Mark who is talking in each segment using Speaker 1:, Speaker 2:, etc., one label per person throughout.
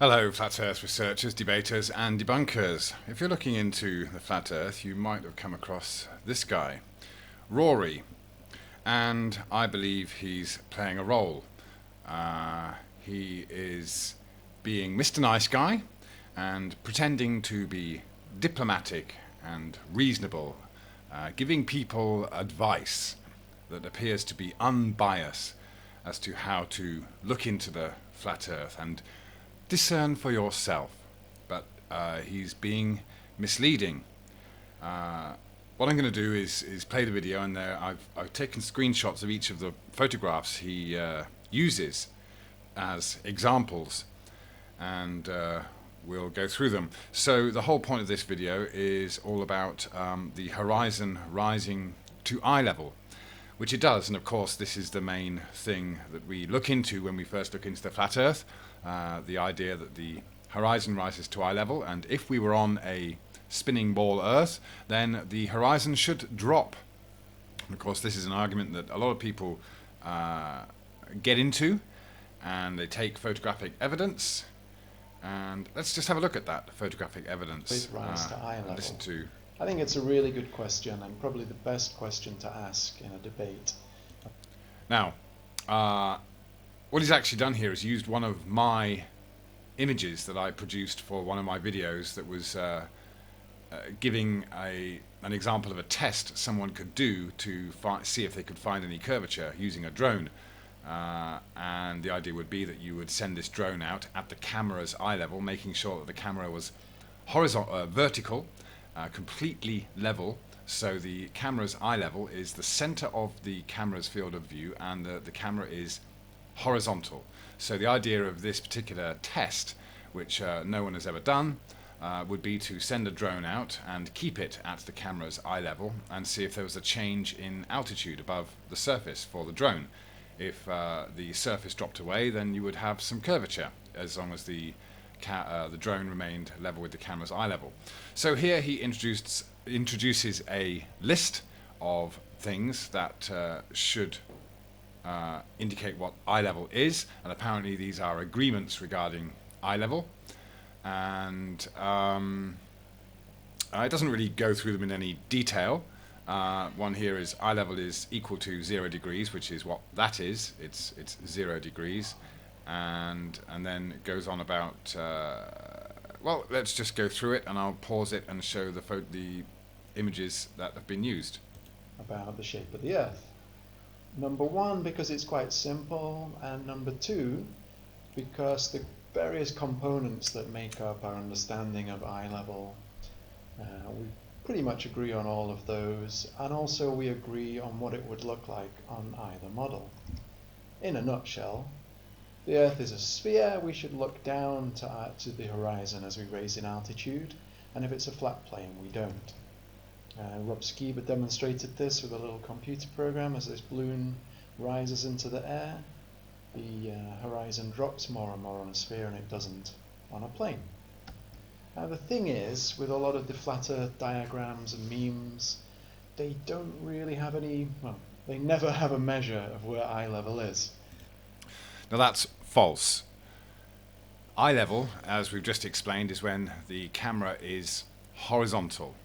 Speaker 1: Hello, Flat Earth researchers, debaters, and debunkers. If you're looking into the Flat Earth, you might have come across this guy, Rory, and I believe he's playing a role. He is being Mr. Nice Guy and pretending to be diplomatic and reasonable, giving people advice that appears to be unbiased as to how to look into the Flat Earth and discern for yourself. But he's being misleading. What I'm going to do is play the video, and I've taken screenshots of each of the photographs he uses as examples, and we'll go through them. So the whole point of this video is all about the horizon rising to eye level, which it does, and of course this is the main thing that we look into when we first look into the flat Earth, the idea that the horizon rises to eye level, and if we were on a spinning ball Earth, then the horizon should drop. And of course this is an argument that a lot of people get into, and they take photographic evidence, and let's just have a look at that photographic evidence.
Speaker 2: Rise to eye level.
Speaker 1: Listen to.
Speaker 2: I think it's a really good question, and probably the best question to ask in a debate.
Speaker 1: Now, what he's actually done here is used one of my images that I produced for one of my videos that was giving an example of a test someone could do to see if they could find any curvature using a drone. And the idea would be that you would send this drone out at the camera's eye level, making sure that the camera was vertical, completely level, so the camera's eye level is the center of the camera's field of view, and the camera is horizontal. So the idea of this particular test, which no one has ever done, would be to send a drone out and keep it at the camera's eye level and see if there was a change in altitude above the surface for the drone. If the surface dropped away, then you would have some curvature, as long as the drone remained level with the camera's eye level. So here he introduces a list of things that should indicate what eye level is, and apparently these are agreements regarding eye level, and it doesn't really go through them in any detail. One here is eye level is equal to 0 degrees, which is what that is. It's 0 degrees, and then it goes on about. Well, let's just go through it, and I'll pause it and show the images that have been used.
Speaker 2: About the shape of the Earth. Number one, because it's quite simple, and number two, because the various components that make up our understanding of eye level, we pretty much agree on all of those, and also we agree on what it would look like on either model. In a nutshell, the Earth is a sphere. We should look down to the horizon as we raise in altitude, and if it's a flat plane, we don't. Rob Skiba demonstrated this with a little computer program. As this balloon rises into the air, the horizon drops more and more on a sphere, and it doesn't on a plane. Now the thing is, with a lot of the flat Earth diagrams and memes, they don't really have any, well, they never have a measure of where eye level is.
Speaker 1: Now that's false. Eye level, as we've just explained, is when the camera is horizontal,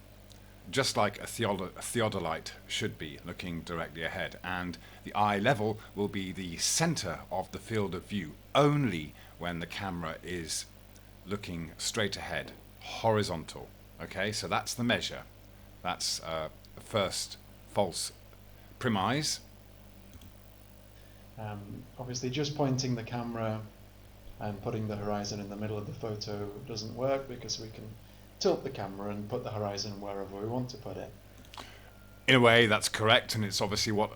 Speaker 1: just like a theodolite should be, looking directly ahead, and the eye level will be the center of the field of view only when the camera is looking straight ahead, horizontal. Okay, so that's the measure. That's the first false premise.
Speaker 2: Obviously just pointing the camera and putting the horizon in the middle of the photo doesn't work, because we can tilt the camera and put the horizon wherever we want to put it.
Speaker 1: In a way, that's correct, and it's obviously what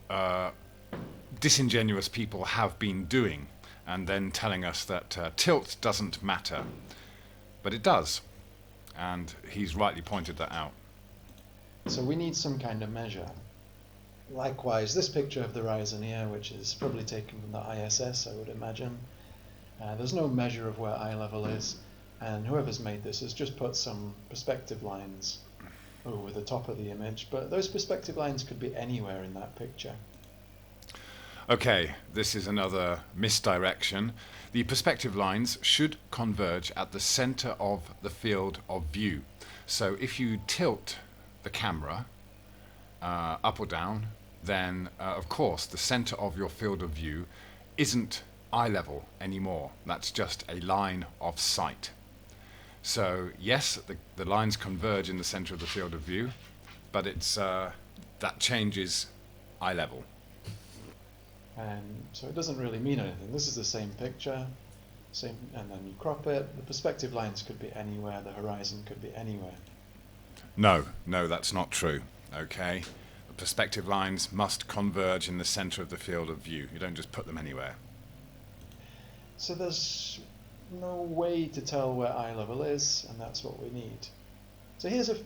Speaker 1: disingenuous people have been doing, and then telling us that tilt doesn't matter. But it does, and he's rightly pointed that out.
Speaker 2: So we need some kind of measure. Likewise, this picture of the horizon here, which is probably taken from the ISS, I would imagine, there's no measure of where eye level is, and whoever's made this has just put some perspective lines over the top of the image, but those perspective lines could be anywhere in that picture.
Speaker 1: Okay, this is another misdirection. The perspective lines should converge at the center of the field of view. So if you tilt the camera up or down, then of course the center of your field of view isn't eye level anymore. That's just a line of sight. So yes, the lines converge in the center of the field of view, but it's that changes eye level.
Speaker 2: And so it doesn't really mean anything. This is the same picture, same, and then you crop it. The perspective lines could be anywhere, the horizon could be anywhere.
Speaker 1: No, that's not true. Okay, the perspective lines must converge in the center of the field of view. You don't just put them anywhere.
Speaker 2: So there's no way to tell where eye level is, and that's what we need. So here's a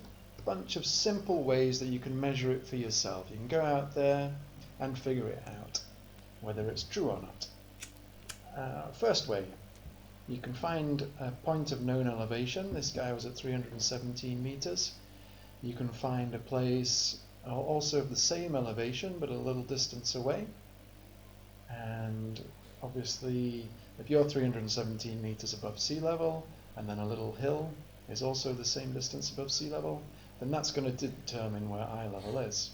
Speaker 2: bunch of simple ways that you can measure it for yourself. You can go out there and figure it out, whether it's true or not. First way, you can find a point of known elevation. This guy was at 317 meters. You can find a place also of the same elevation but a little distance away. And obviously, if you're 317 meters above sea level and then a little hill is also the same distance above sea level, then that's going to determine where eye level is.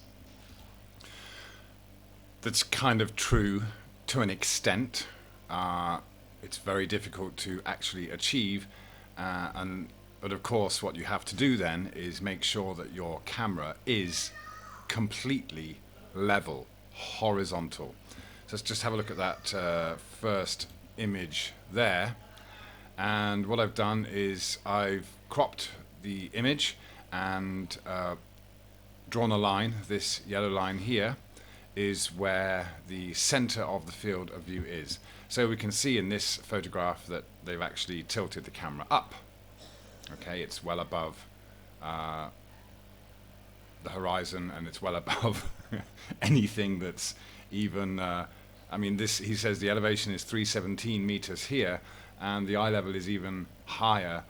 Speaker 1: That's kind of true to an extent. It's very difficult to actually achieve, but of course what you have to do then is make sure that your camera is completely level, horizontal. So let's just have a look at that first image there. And what I've done is I've cropped the image and drawn a line. This yellow line here is where the center of the field of view is. So we can see in this photograph that they've actually tilted the camera up. Okay, it's well above the horizon, and it's well above anything that's even I mean, this, he says the elevation is 317 meters here, and the eye level is even higher.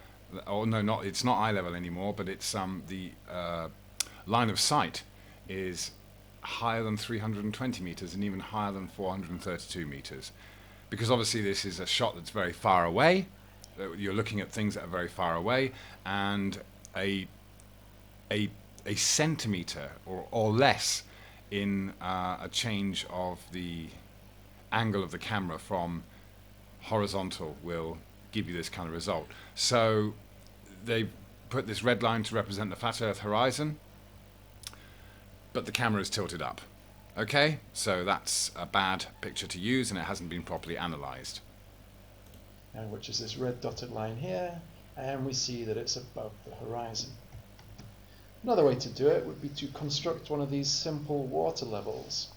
Speaker 1: Oh no, it's not eye level anymore, but it's the line of sight is higher than 320 meters and even higher than 432 meters, because obviously this is a shot that's very far away. You're looking at things that are very far away, and a centimeter or less in a change of the angle of the camera from horizontal will give you this kind of result. So they put this red line to represent the flat Earth horizon, but the camera is tilted up. Okay, so that's a bad picture to use, and it hasn't been properly analyzed.
Speaker 2: Which is this red dotted line here, and we see that it's above the horizon. Another way to do it would be to construct one of these simple water levels.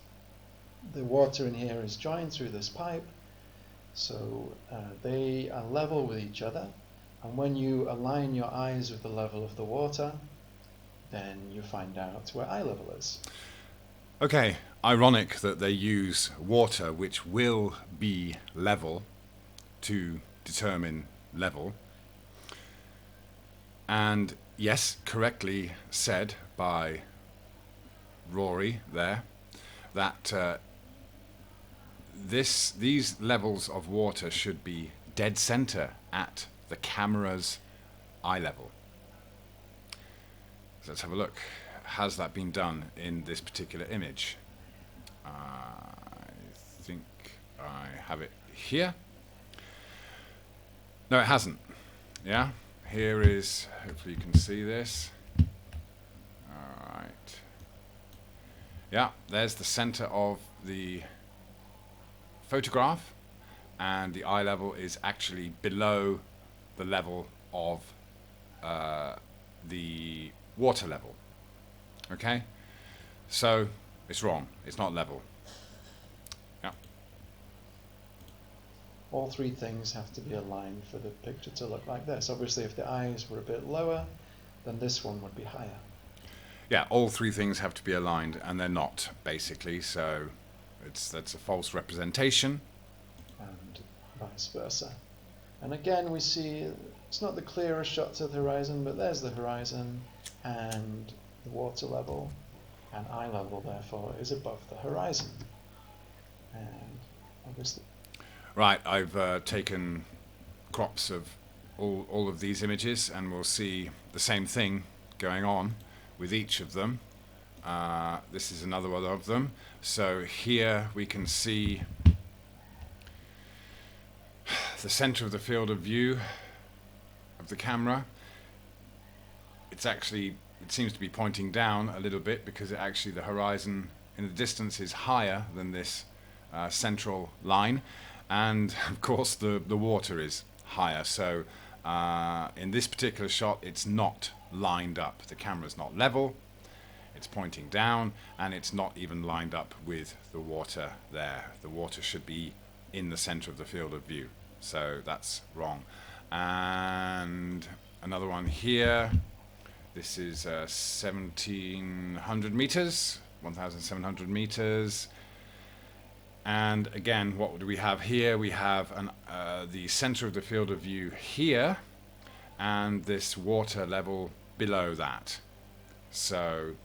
Speaker 2: The water in here is joined through this pipe, so they are level with each other, and when you align your eyes with the level of the water, then you find out where eye level is.
Speaker 1: Okay, ironic that they use water which will be level to determine level. And yes, correctly said by Rory there, that these levels of water should be dead center at the camera's eye level. So let's have a look. Has that been done in this particular image? I think I have it here. No, it hasn't. Yeah, here is, hopefully you can see this. All right. Yeah, there's the center of the photograph, and the eye level is actually below the level of the water level. Okay, so it's wrong. It's not level. Yeah.
Speaker 2: All three things have to be aligned for the picture to look like this. Obviously, if the eyes were a bit lower, then this one would be higher.
Speaker 1: Yeah, all three things have to be aligned, and they're not, basically. So that's a false representation.
Speaker 2: And vice versa. And again, we see it's not the clearest shots of the horizon, but there's the horizon, and the water level, and eye level, therefore, is above the horizon. And obviously,
Speaker 1: Right, I've taken crops of all of these images, and we'll see the same thing going on with each of them. This is another one of them. So here we can see the center of the field of view of the camera. It seems to be pointing down a little bit because actually the horizon in the distance is higher than this central line, and of course the water is higher. So in this particular shot, it's not lined up. The camera's not level. It's pointing down, and it's not even lined up with the water there. The water should be in the center of the field of view. So that's wrong. And another one here. This is 1,700 meters, 1,700 meters. And again, what do we have here? We have the center of the field of view here, and this water level below that. So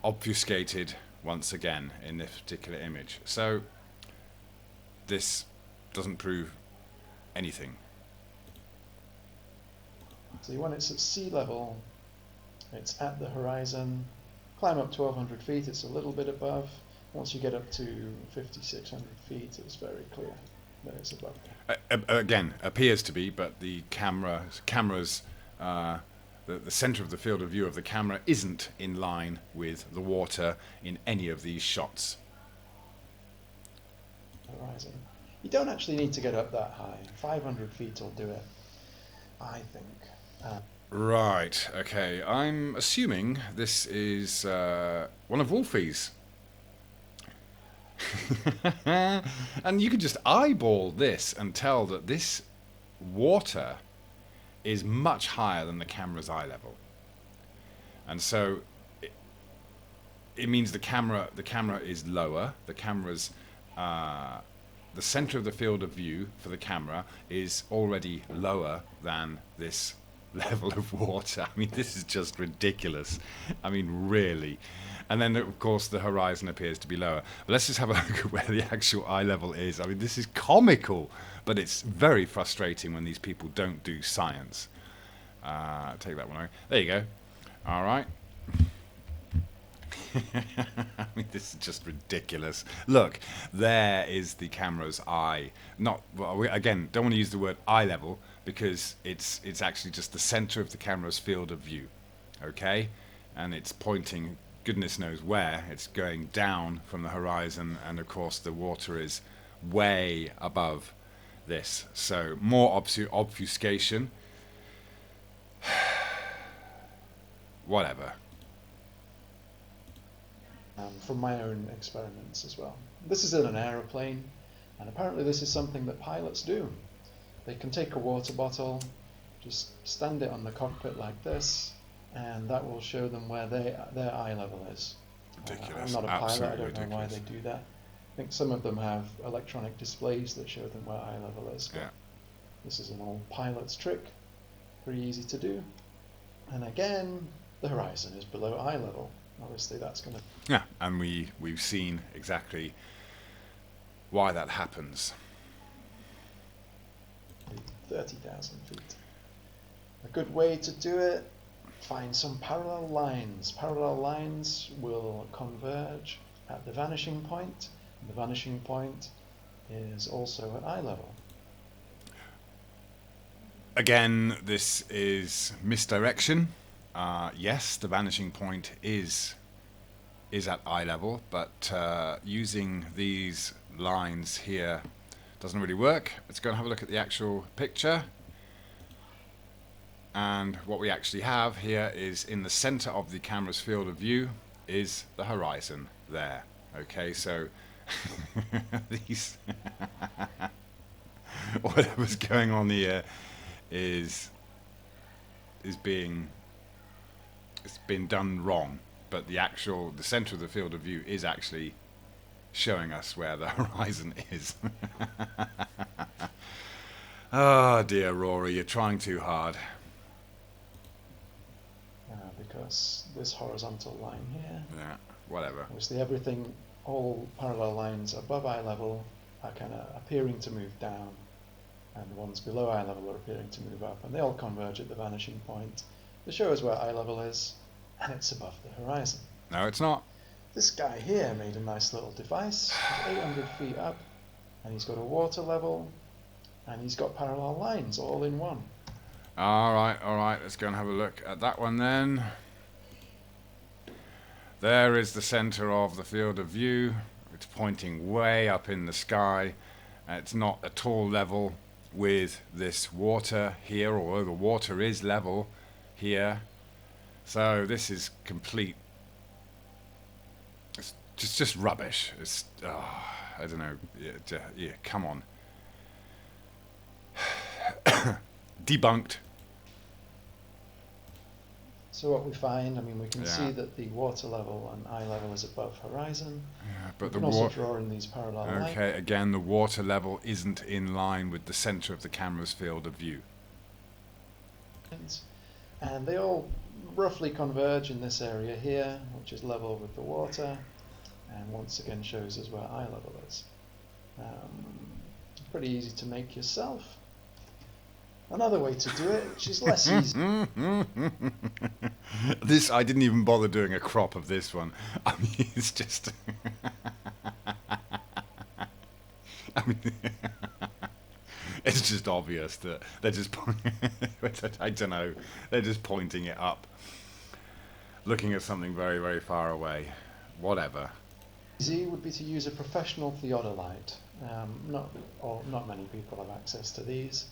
Speaker 1: obfuscated once again in this particular image. So this doesn't prove anything.
Speaker 2: see, when it's at sea level, it's at the horizon. Climb up 1,200 feet, it's a little bit above. Once you get up to 5,600 feet, it's very clear that it's above.
Speaker 1: Again, appears to be, but the camera's the center of the field of view of the camera isn't in line with the water in any of these shots.
Speaker 2: Horizon. You don't actually need to get up that high. 500 feet will do it, I think.
Speaker 1: Right, okay. I'm assuming this is one of Wolfie's. And you can just eyeball this and tell that this water is much higher than the camera's eye level. And so it means the camera is lower. The camera's the center of the field of view for the camera is already lower than this level of water. I mean, this is just ridiculous. I mean, really. And then, of course, the horizon appears to be lower. But let's just have a look at where the actual eye level is. I mean, this is comical, but it's very frustrating when these people don't do science. Take that one away. There you go. All right. I mean, this is just ridiculous. Look, there is the camera's eye. Again, don't want to use the word eye level because it's actually just the center of the camera's field of view. Okay? And it's pointing goodness knows where. It's going down from the horizon, and of course the water is way above this. So more obfuscation. Whatever.
Speaker 2: From my own experiments as well. This is in an aeroplane, and apparently this is something that pilots do. They can take a water bottle, just stand it on the cockpit like this, and that will show them where their eye level is.
Speaker 1: Ridiculous.
Speaker 2: I'm not a pilot, I don't
Speaker 1: Absolutely
Speaker 2: know why
Speaker 1: ridiculous.
Speaker 2: they do that. I think some of them have electronic displays that show them where eye level is. But
Speaker 1: Yeah.
Speaker 2: this is an old pilot's trick, pretty easy to do. And again, the horizon is below eye level. Obviously that's going to...
Speaker 1: Yeah, and we've seen exactly why that happens.
Speaker 2: 30,000 feet. A good way to do it, find some parallel lines. Parallel lines will converge at the vanishing point. The vanishing point is also at eye level.
Speaker 1: Again, this is misdirection. Yes, the vanishing point is at eye level, but using these lines here doesn't really work. Let's go and have a look at the actual picture. And what we actually have here is in the center of the camera's field of view is the horizon there. Okay, so these whatever's going on here is being it's been done wrong, but the center of the field of view is actually showing us where the horizon is. Oh dear, Rory, you're trying too hard.
Speaker 2: Because this horizontal line here,
Speaker 1: Yeah, whatever.
Speaker 2: obviously everything all parallel lines above eye level are kind of appearing to move down, and the ones below eye level are appearing to move up, and they all converge at the vanishing point to show us where eye level is, and it's above the horizon.
Speaker 1: No, it's not.
Speaker 2: This guy here made a nice little device. He's 800 feet up, and he's got a water level, and he's got parallel lines all in one.
Speaker 1: All right, let's go and have a look at that one then. There is the center of the field of view. It's pointing way up in the sky. It's not at all level with this water here, although the water is level here. So this is complete. It's just rubbish. It's I don't know. Yeah, come on. Debunked.
Speaker 2: So what we find, I mean, we can
Speaker 1: Yeah.
Speaker 2: see that the water level and eye level is above horizon.
Speaker 1: Yeah, but
Speaker 2: We
Speaker 1: the
Speaker 2: can also
Speaker 1: water.
Speaker 2: draw in these parallel lines.
Speaker 1: Okay, again, the water level isn't in line with the center of the camera's field of view.
Speaker 2: And they all roughly converge in this area here, which is level with the water, and once again shows us where eye level is. Pretty easy to make yourself. Another way to do it, which is less easy.
Speaker 1: This, I didn't even bother doing a crop of this one. I mean, it's just. I mean, it's just obvious that they're just. I don't know. They're just pointing it up, looking at something very, very far away. Whatever.
Speaker 2: Easy would be to use a professional theodolite. Not many people have access to these,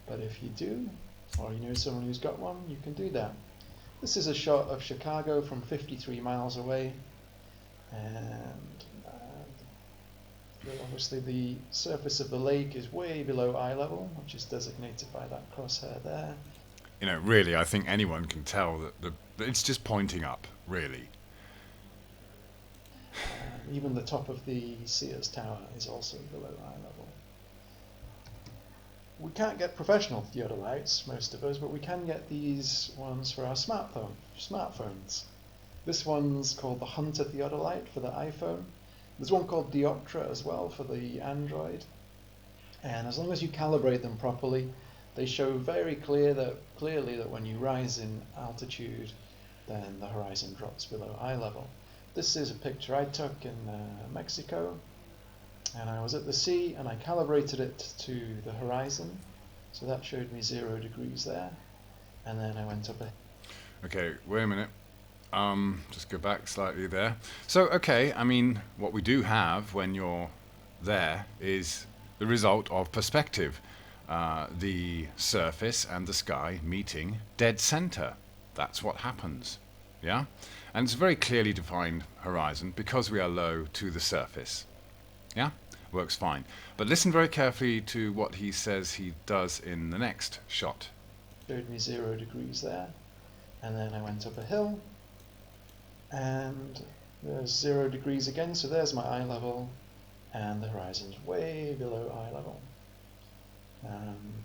Speaker 2: but if you do, or you know someone who's got one, you can do that. This is a shot of Chicago from 53 miles away, and obviously the surface of the lake is way below eye level, which is designated by that crosshair there.
Speaker 1: You know, really, I think anyone can tell that it's just pointing up, really.
Speaker 2: Even the top of the Sears Tower is also below eye level. We can't get professional theodolites, most of us, but we can get these ones for our smartphones. This one's called the Hunter theodolite for the iPhone. There's one called Dioptra as well for the Android. And as long as you calibrate them properly, they show very clearly that when you rise in altitude, then the horizon drops below eye level. This is a picture I took in Mexico, and I was at the sea and I calibrated it to the horizon, so that showed me 0 degrees there, and then I went up
Speaker 1: Okay, wait a minute. Just go back slightly there. So, okay, I mean, what we do have when you're there is the result of perspective. The surface and the sky meeting dead center. That's what happens. Yeah? And it's a very clearly defined horizon because we are low to the surface. Yeah? Works fine. But listen very carefully to what he says he does in the next shot.
Speaker 2: showed me 0 degrees there, and then I went up a hill, and there's 0 degrees again, so there's my eye level, and the horizon's way below eye level.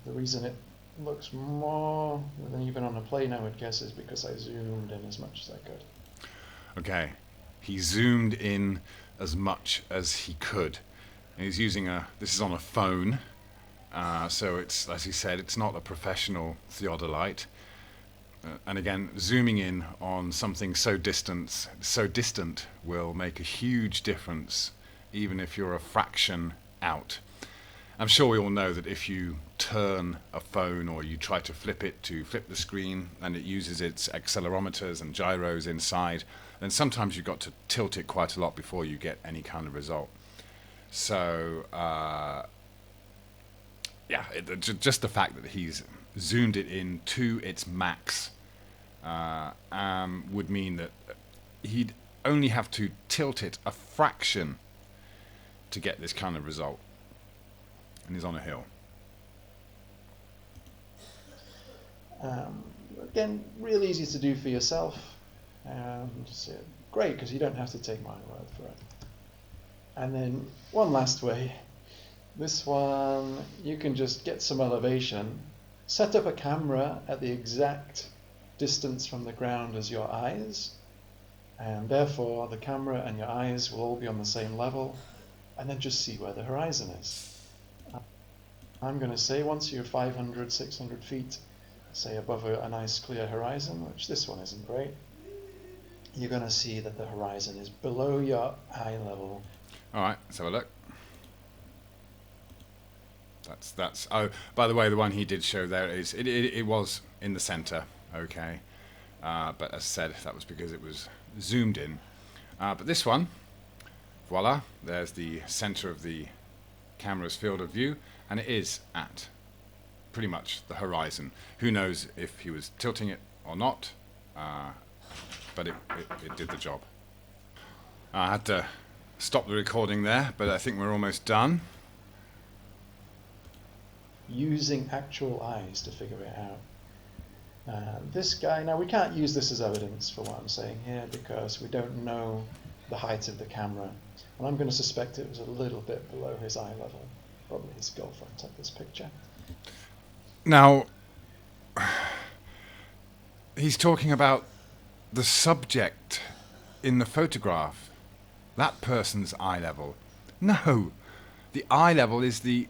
Speaker 2: The reason it looks more than even on a plane, I would guess, is because I zoomed in as much as I could.
Speaker 1: Okay, he zoomed in as much as he could. And he's using this is on a phone, so it's, as he said, it's not a professional theodolite. And again, zooming in on something so distant will make a huge difference, even if you're a fraction out. I'm sure we all know that if you turn a phone or you try to flip the screen, and it uses its accelerometers and gyros inside, then sometimes you've got to tilt it quite a lot before you get any kind of result. So, just the fact that he's zoomed it in to its max would mean that he'd only have to tilt it a fraction to get this kind of result. And he's on a hill.
Speaker 2: Again, really easy to do for yourself. Great, because you don't have to take my word for it. And then one last way. This one, you can just get some elevation, set up a camera at the exact distance from the ground as your eyes, And therefore, the camera and your eyes will all be on the same level, and then just see where the horizon is. I'm going to say once you're 500, 600 feet, say above a nice clear horizon, which this one isn't great, you're going to see that the horizon is below your eye level.
Speaker 1: All right, let's have a look. That's. Oh, by the way, the one he did show there is it was in the center. Okay, but as I said, that was because it was zoomed in. But this one, voila, there's the center of the camera's field of view, and it is at pretty much the horizon. Who knows if he was tilting it or not, but it did the job. I had to stop the recording there, but I think we're almost done.
Speaker 2: Using actual eyes to figure it out. This guy, now we can't use this as evidence for what I'm saying here because we don't know the height of the camera. And I'm going to suspect it was a little bit below his eye level. Probably his girlfriend took this picture.
Speaker 1: Now, he's talking about the subject in the photograph. That person's eye level. No, the eye level is the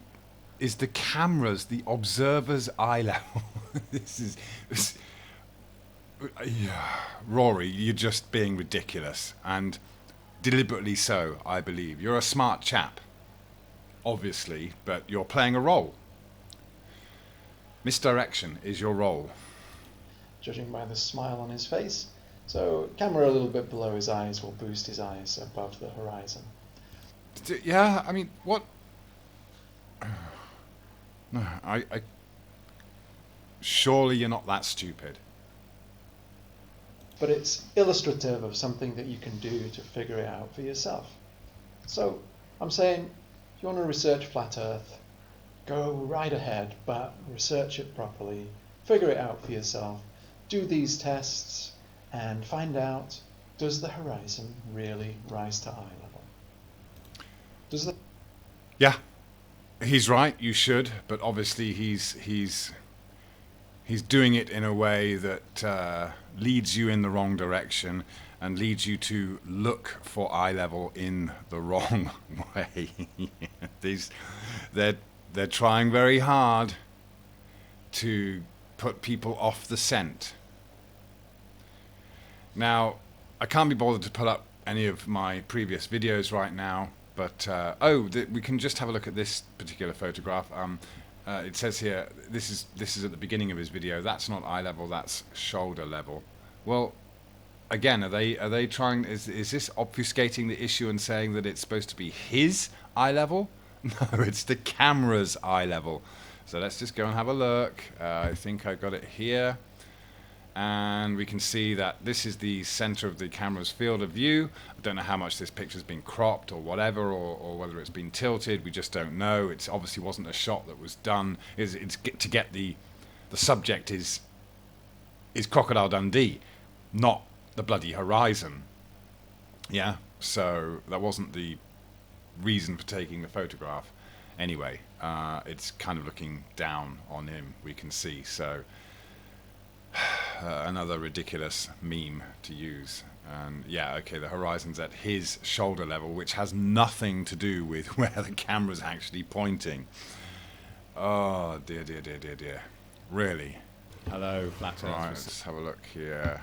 Speaker 1: camera's, the observer's eye level. Rory, you're just being ridiculous, and deliberately so, I believe. You're a smart chap, obviously, but you're playing a role. Misdirection is your role.
Speaker 2: Judging by the smile on his face. So, camera a little bit below his eyes will boost his eyes above the horizon.
Speaker 1: Yeah, I mean, what? No, I surely you're not that stupid.
Speaker 2: But it's illustrative of something that you can do to figure it out for yourself. So, I'm saying, if you want to research flat Earth, go right ahead, but research it properly, figure it out for yourself, do these tests, and find out, does the horizon really rise to eye level? Does the...
Speaker 1: Yeah, he's right, you should, but obviously he's doing it in a way that leads you in the wrong direction and leads you to look for eye level in the wrong way. They're trying very hard to put people off the scent. Now, I can't be bothered to pull up any of my previous videos right now, but we can just have a look at this particular photograph. It says here, this is at the beginning of his video. That's not eye level, that's shoulder level. Well, again, are they trying? Is this obfuscating the issue and saying that it's supposed to be his eye level? No, it's the camera's eye level. So let's just go and have a look. I think I got it here. And we can see that this is the center of the camera's field of view. I don't know how much this picture's been cropped or whatever, or whether it's been tilted. We just don't know. It obviously wasn't a shot that was done. It's to get the subject is Crocodile Dundee, not the bloody horizon. Yeah, so that wasn't the reason for taking the photograph. Anyway, it's kind of looking down on him, we can see. So another ridiculous meme to use. And yeah, okay, the horizon's at his shoulder level, which has nothing to do with where the camera's actually pointing. Oh dear, dear, dear, dear, dear. Really?
Speaker 3: Hello, Flat Earth.
Speaker 1: Right, let's have a look here.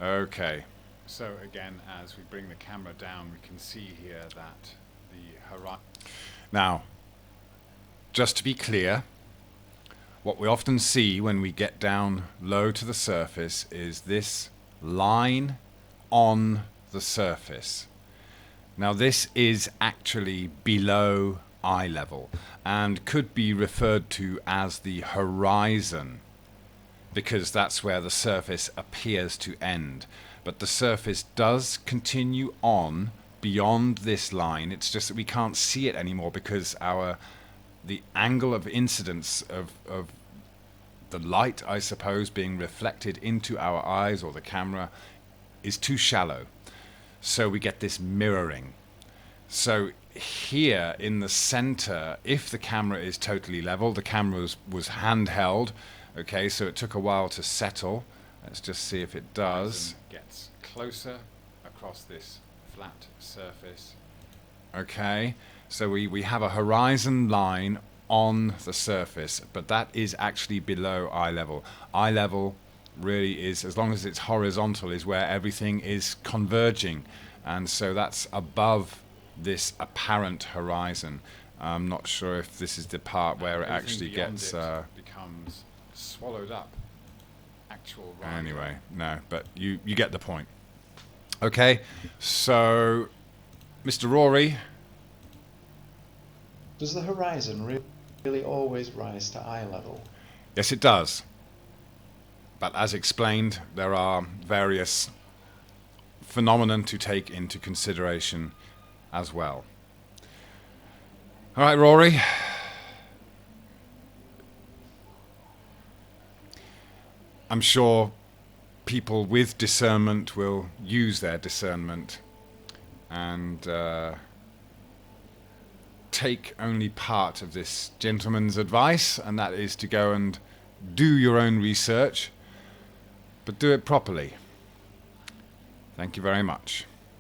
Speaker 1: Okay.
Speaker 3: So again, as we bring the camera down, we can see here that the horizon...
Speaker 1: Now, just to be clear, what we often see when we get down low to the surface is this line on the surface. Now this is actually below eye level and could be referred to as the horizon because that's where the surface appears to end. But the surface does continue on beyond this line. It's just that we can't see it anymore because the angle of incidence of the light, I suppose, being reflected into our eyes or the camera is too shallow. So we get this mirroring. So here in the center, if the camera is totally level, the camera was handheld, okay, so it took a while to settle. Let's just see if it does.
Speaker 3: Gets closer across this flat surface.
Speaker 1: Okay, so we have a horizon line on the surface, but that is actually below eye level. Eye level really is, as long as it's horizontal, is where everything is converging, and so that's above this apparent horizon. I'm not sure if this is the part where it
Speaker 3: Everything
Speaker 1: actually
Speaker 3: beyond
Speaker 1: gets...
Speaker 3: it becomes swallowed up. Actual rhino.
Speaker 1: Anyway, no, but you get the point. Okay, so Mr. Rory,
Speaker 2: Does the horizon really always rise to eye level?
Speaker 1: yes it does. But as explained, there are various phenomena to take into consideration as well. All right, Rory. I'm sure people with discernment will use their discernment and take only part of this gentleman's advice, and that is to go and do your own research, but do it properly. Thank you very much.